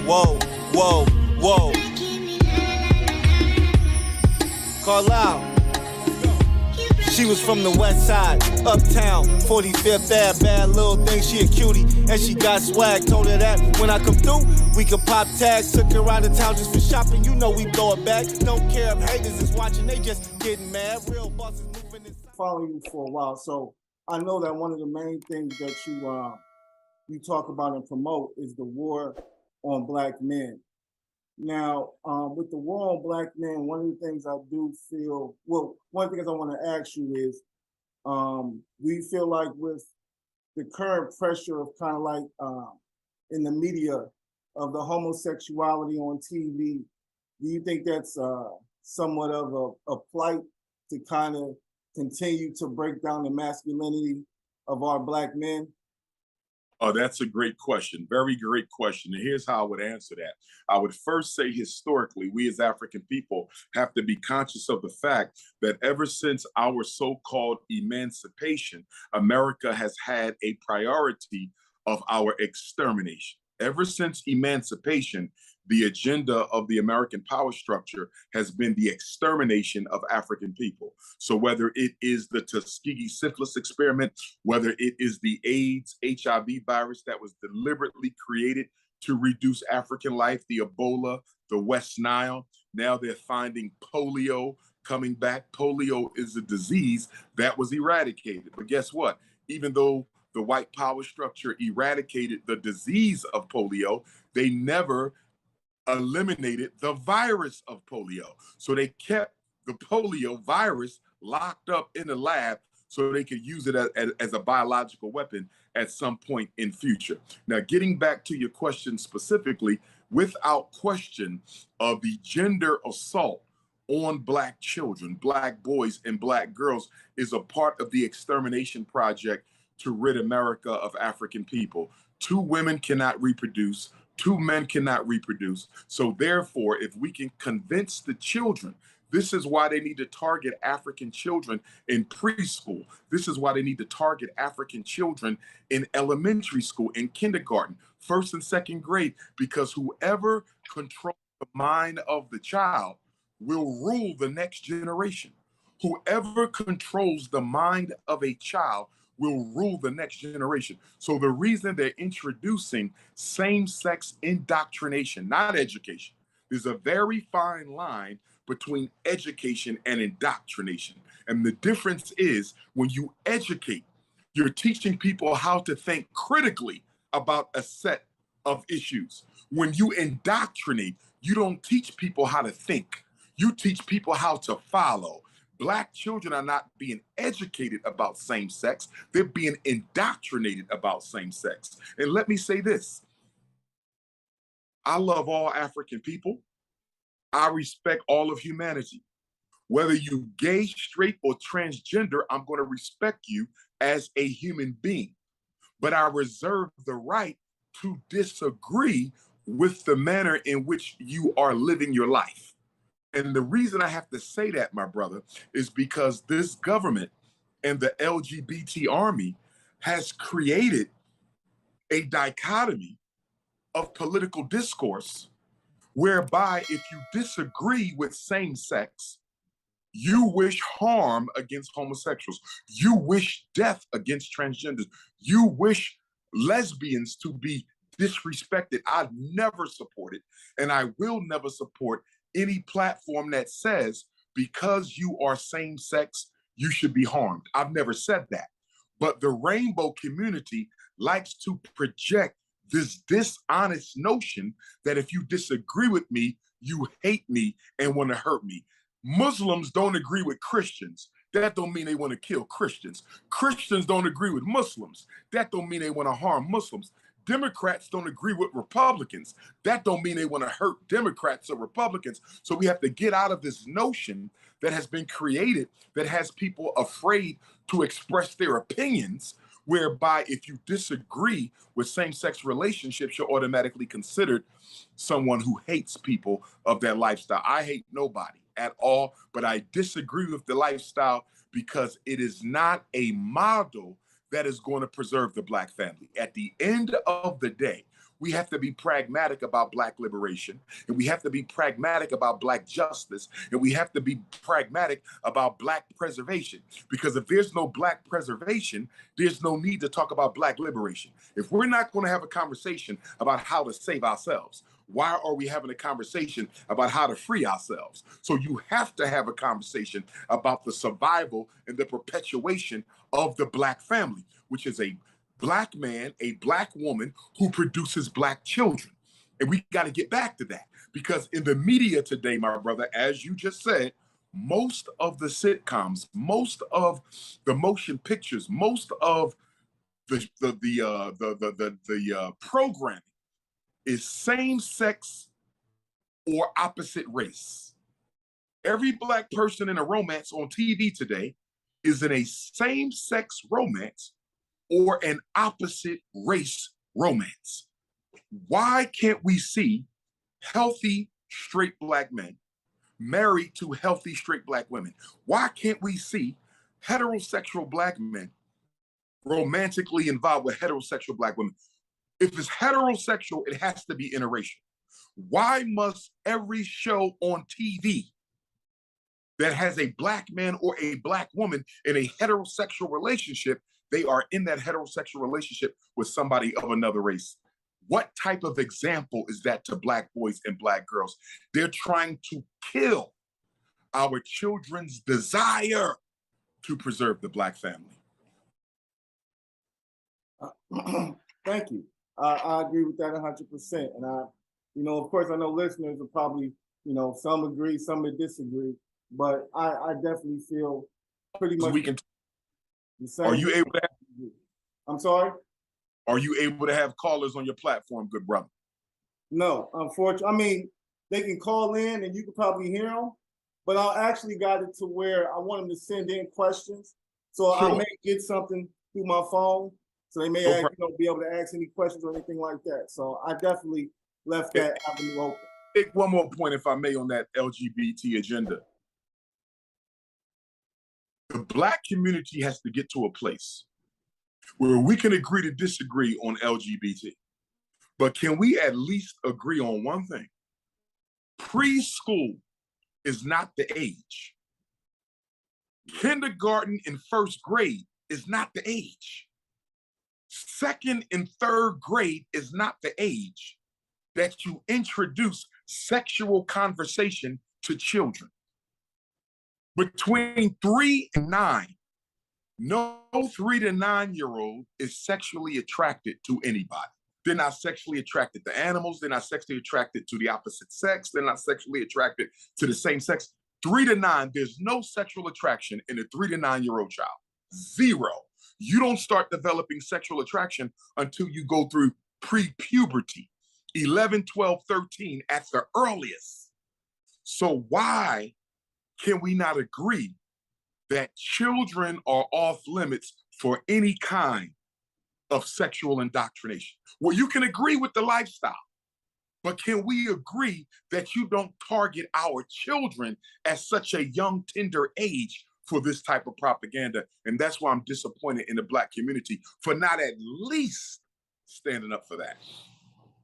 Whoa, whoa, whoa. Call out. She was from the west side, uptown, 45th Ave, bad little thing, she a cutie, and she got swag, told her that when I come through, we can pop tags, took her out of town just for shopping, you know we blow it back, don't care if haters is watching, they just getting mad, real bosses moving inside. Following you for a while, so I know that one of the main things that you talk about and promote is the war on black men. Now, with the war on black men, one of the things I do feel, well, one of the things I want to ask you is, do you feel like with the current pressure of kind of like in the media of the homosexuality on TV, do you think that's somewhat of a plight to kind of continue to break down the masculinity of our black men? Oh, that's a great question. Very great question. And here's how I would answer that. I would first say historically, we as African people have to be conscious of the fact that ever since our so-called emancipation, America has had a priority of our extermination. Ever since emancipation, the agenda of the American power structure has been the extermination of African people. So whether it is the Tuskegee syphilis experiment, whether it is the AIDS, HIV virus that was deliberately created to reduce African life, the Ebola, the West Nile, now they're finding polio coming back. Polio is a disease that was eradicated. But guess what? Even though the white power structure eradicated the disease of polio, they never eliminated the virus of polio. So they kept the polio virus locked up in the lab so they could use it as a biological weapon at some point in future. Now, getting back to your question specifically, without question, the gender assault on Black children, Black boys and Black girls is a part of the extermination project to rid America of African people. 2 women cannot reproduce, 2 men cannot reproduce. So therefore, if we can convince the children, this is why they need to target African children in preschool. This is why they need to target African children in elementary school, in kindergarten, 1st and 2nd grade, because whoever controls the mind of the child will rule the next generation. Whoever controls the mind of a child will rule the next generation. So the reason they're introducing same-sex indoctrination, not education, there's a very fine line between education and indoctrination. And the difference is when you educate, you're teaching people how to think critically about a set of issues. When you indoctrinate, you don't teach people how to think. You teach people how to follow. Black children are not being educated about same sex. They're being indoctrinated about same sex. And let me say this. I love all African people. I respect all of humanity. Whether you gay, straight, or transgender, I'm going to respect you as a human being. But I reserve the right to disagree with the manner in which you are living your life. And the reason I have to say that, my brother, is because this government and the LGBT army has created a dichotomy of political discourse whereby if you disagree with same sex, you wish harm against homosexuals. You wish death against transgenders. You wish lesbians to be disrespected. I've never supported, and I will never support any platform that says because you are same sex, you should be harmed. I've never said that. But the rainbow community likes to project this dishonest notion that if you disagree with me, you hate me and want to hurt me. Muslims don't agree with Christians. That don't mean they want to kill Christians. Christians don't agree with Muslims. That don't mean they want to harm Muslims. Democrats don't agree with Republicans. That don't mean they want to hurt Democrats or Republicans. So we have to get out of this notion that has been created that has people afraid to express their opinions, whereby if you disagree with same-sex relationships, you're automatically considered someone who hates people of that lifestyle. I hate nobody at all, but I disagree with the lifestyle because it is not a model that is going to preserve the Black family. At the end of the day, We have to be pragmatic about Black liberation, and we have to be pragmatic about Black justice, and we have to be pragmatic about Black preservation. Because if there's no Black preservation, there's no need to talk about Black liberation. If we're not going to have a conversation about how to save ourselves, why are we having a conversation about how to free ourselves? So you have to have a conversation about the survival and the perpetuation of the Black family, which is a Black man, a Black woman who produces Black children. And we got to get back to that, because in the media today, my brother, as you just said, most of the sitcoms, most of the motion pictures, most of the programming is same-sex or opposite race. Every Black person in a romance on TV today is in a same-sex romance or an opposite race romance. Why can't we see healthy straight Black men married to healthy straight Black women? Why can't we see heterosexual Black men romantically involved with heterosexual Black women? If it's heterosexual, it has to be interracial. Why must every show on TV that has a Black man or a Black woman in a heterosexual relationship, they are in that heterosexual relationship with somebody of another race? What type of example is that to Black boys and Black girls? They're trying to kill our children's desire to preserve the Black family. Thank you. I agree with that 100%. And of course, I know listeners will probably, some agree, some may disagree, but I definitely feel pretty much. We can. The same. Are you able to? I'm sorry? Are you able to have callers on your platform, good brother? No, unfortunately. I mean, they can call in and you can probably hear them, but I actually got it to where I want them to send in questions. So sure. I may get something through my phone. So they may be able to ask any questions or anything like that. So I definitely left that avenue open. Take one more point, if I may, on that LGBT agenda. The Black community has to get to a place where we can agree to disagree on LGBT. But can we at least agree on one thing? Preschool is not the age. Kindergarten and first grade is not the age. Second and third grade is not the age that you introduce sexual conversation to children. Between 3 and 9, no 3 to 9-year-old is sexually attracted to anybody. They're not sexually attracted to animals. They're not sexually attracted to the opposite sex. They're not sexually attracted to the same sex. 3 to 9, there's no sexual attraction in a 3 to 9-year-old child. Zero. You don't start developing sexual attraction until you go through pre-puberty, 11, 12, 13 at the earliest. So why can we not agree that children are off limits for any kind of sexual indoctrination? Well, you can agree with the lifestyle, but can we agree that you don't target our children at such a young, tender age for this type of propaganda? And that's why I'm disappointed in the Black community for not at least standing up for that.